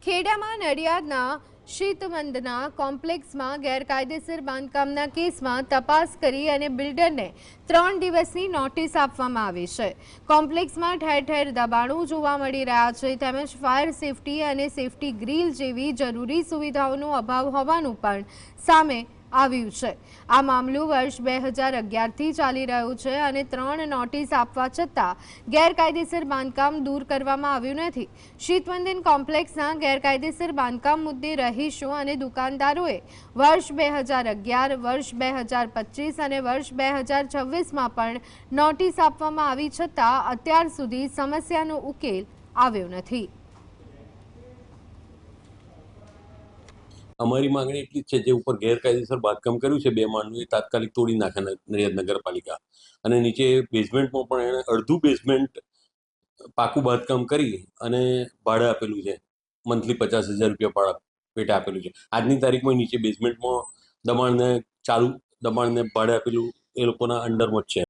ખેડામાં નડિયાદના શીતમંદના કોમ્પ્લેક્સમાં ગેરકાયદેસર બાંધકામના કેસમાં તપાસ કરી અને બિલ્ડરને 3 દિવસની નોટિસ આપવામાં આવી છે। કોમ્પ્લેક્સમાં ઠેર ઠેર દબાણો જોવા મળી રહ્યા છે તેમજ ફાયર સેફટી અને સેફટી ગ્રીલ જેવી જરૂરી સુવિધાઓનો અભાવ હોવાનું પણ સામે આવ્યું છે। આ મામલો વર્ષ 2011થી ચાલી રહ્યો છે અને 3 નોટિસ આપવા છતાં ગેરકાયદેસર બાંધકામ દૂર કરવામાં આવ્યું નથી। શીતમંદિર કોમ્પ્લેક્સના ગેરકાયદેસર બાંધકામ મુદ્દે રહીશો અને દુકાનદારોએ વર્ષ 2011, વર્ષ 2025 અને વર્ષ 2026માં પણ નોટિસ આપવામાં આવી છતાં અત્યાર સુધી સમસ્યાનો ઉકેલ આવ્યો નથી। અમારી માંગણી એટલી જ છે, જે ઉપર ગેરકાયદેસર બાંધકામ કર્યું છે 2 માળનું, એ તાત્કાલિક તોડી નાખે નડિયાદ નગરપાલિકા। અને નીચે બેઝમેન્ટમાં પણ એણે અડધું બેઝમેન્ટ પાકું બાંધકામ કરી અને ભાડે આપેલું છે, મંથલી 50,000 રૂપિયા ભાડા પેટે આપેલું છે। આજની તારીખમાં નીચે બેઝમેન્ટમાં દબાણને ભાડે આપેલું એ લોકોના અંડરમાં જ છે।